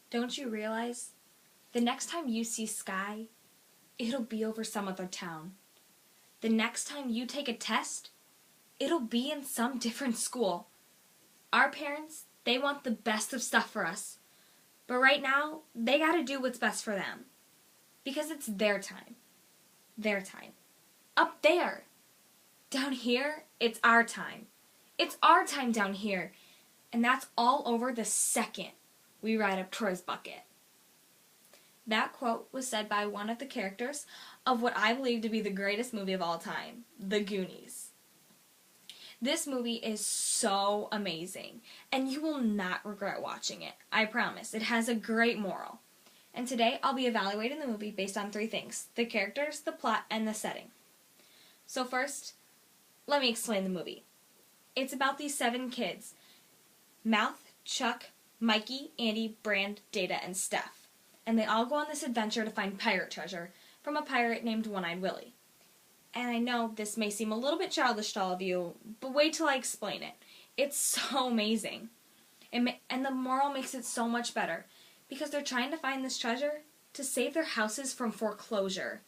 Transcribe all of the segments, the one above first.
Don't you realize the next time you see Sky, it'll be over some other town. The next time you take a test, it'll be in some different school. Our parents, they want the best of stuff for us. But right now, they gotta do what's best for them. Because it's their time. Their time. Up there. Down here, it's our time. It's our time down here. And that's all over the second we ride up Troy's bucket. That quote was said by one of the characters of what I believe to be the greatest movie of all time, The Goonies. This movie is so amazing, and you will not regret watching it. I promise. It has a great moral. And today I'll be evaluating the movie based on 3 things: the characters, the plot, and the setting. So first, let me explain the movie. It's about these 7 kids: Mouth, Chuck, Mikey, Andy, Brand, Data, and Steph. And they all go on this adventure to find pirate treasure from a pirate named One-Eyed Willie. And I know this may seem a little bit childish to all of you, but wait till I explain it. It's so amazing. And the moral makes it so much better, because they're trying to find this treasure to save their houses from foreclosure.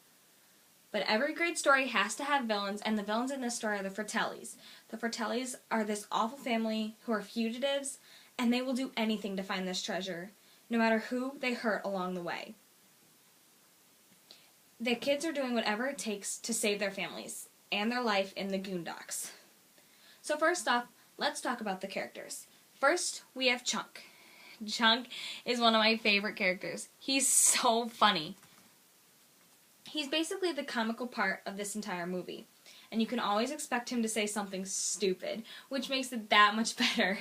But every great story has to have villains, and the villains in this story are the Fratellis. The Fratellis are this awful family who are fugitives, and they will do anything to find this treasure, no matter who they hurt along the way. The kids are doing whatever it takes to save their families and their life in the Goondocks. So first off, let's talk about the characters. First, we have Chunk. Chunk is one of my favorite characters. He's so funny. He's basically the comical part of this entire movie, and you can always expect him to say something stupid, which makes it that much better.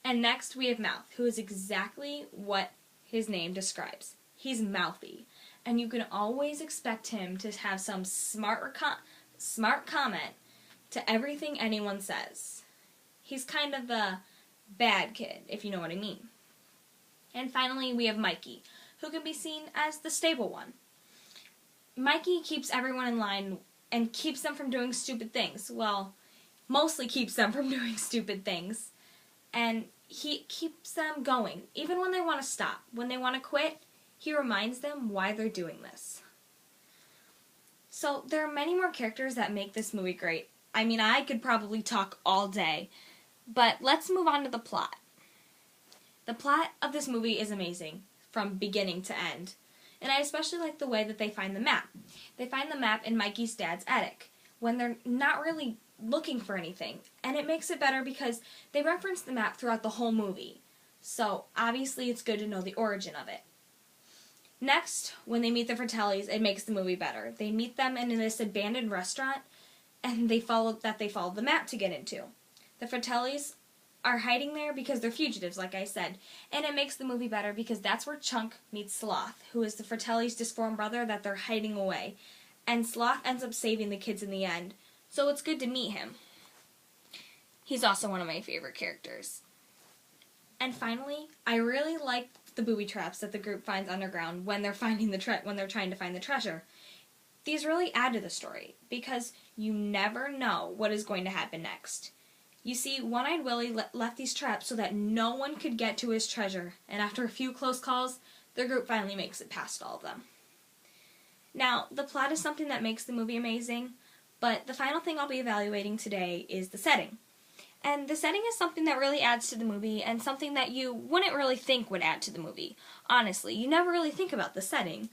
And next we have Mouth, who is exactly what his name describes. He's mouthy, and you can always expect him to have some smart comment to everything anyone says. He's kind of the bad kid, if you know what I mean. And finally we have Mikey, who can be seen as the stable one. Mikey keeps everyone in line and keeps them from doing stupid things. Well, mostly keeps them from doing stupid things. And he keeps them going, even when they want to stop. When they want to quit, he reminds them why they're doing this. So there are many more characters that make this movie great. I mean, I could probably talk all day, but let's move on to the plot. The plot of this movie is amazing, from beginning to end. And I especially like the way that they find the map. They find the map in Mikey's dad's attic, when they're not really looking for anything. And it makes it better because they reference the map throughout the whole movie. So obviously it's good to know the origin of it. Next, when they meet the Fratellis, it makes the movie better. They meet them in this abandoned restaurant, and they follow the map to get into. The Fratellis are hiding there because they're fugitives, like I said, and it makes the movie better because that's where Chunk meets Sloth, who is the Fratellis' disformed brother that they're hiding away, and Sloth ends up saving the kids in the end, so it's good to meet him. He's also one of my favorite characters. And finally, I really like the booby traps that the group finds underground when they're trying to find the treasure. These really add to the story because you never know what is going to happen next. You see, One-Eyed Willie left these traps so that no one could get to his treasure, and after a few close calls, the group finally makes it past all of them. Now, the plot is something that makes the movie amazing, but the final thing I'll be evaluating today is the setting. And the setting is something that really adds to the movie, and something that you wouldn't really think would add to the movie. Honestly, you never really think about the setting.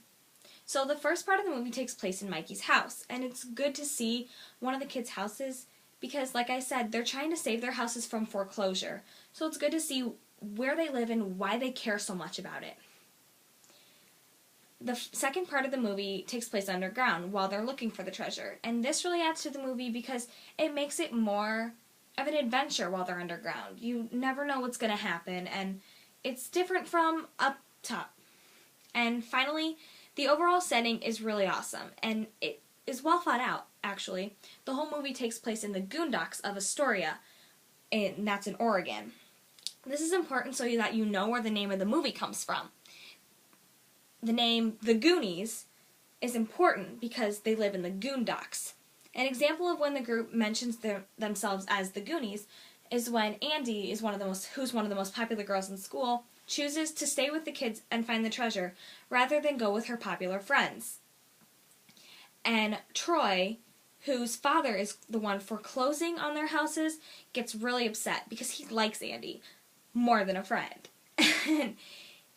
So the first part of the movie takes place in Mikey's house, and it's good to see one of the kids' houses because, like I said, they're trying to save their houses from foreclosure. So it's good to see where they live and why they care so much about it. The second part of the movie takes place underground while they're looking for the treasure, and this really adds to the movie because it makes it more of an adventure while they're underground. You never know what's going to happen, and it's different from up top. And finally, the overall setting is really awesome, and it is well thought out, actually. The whole movie takes place in the Goondocks of Astoria, and that's in Oregon. This is important so that you know where the name of the movie comes from. The name The Goonies is important because they live in the Goondocks. An example of when the group mentions themselves as the Goonies is when Andy is who's one of the most popular girls in school, chooses to stay with the kids and find the treasure rather than go with her popular friends. And Troy, whose father is the one foreclosing on their houses, gets really upset because he likes Andy more than a friend. And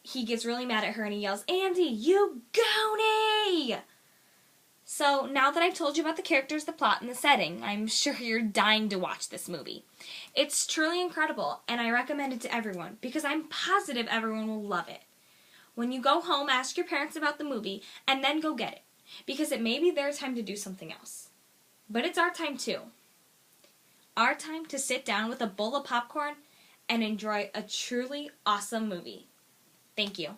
he gets really mad at her and he yells, "Andy, you goonie!" So now that I've told you about the characters, the plot, and the setting, I'm sure you're dying to watch this movie. It's truly incredible, and I recommend it to everyone because I'm positive everyone will love it. When you go home, ask your parents about the movie, and then go get it, because it may be their time to do something else. But it's our time too. Our time to sit down with a bowl of popcorn and enjoy a truly awesome movie. Thank you.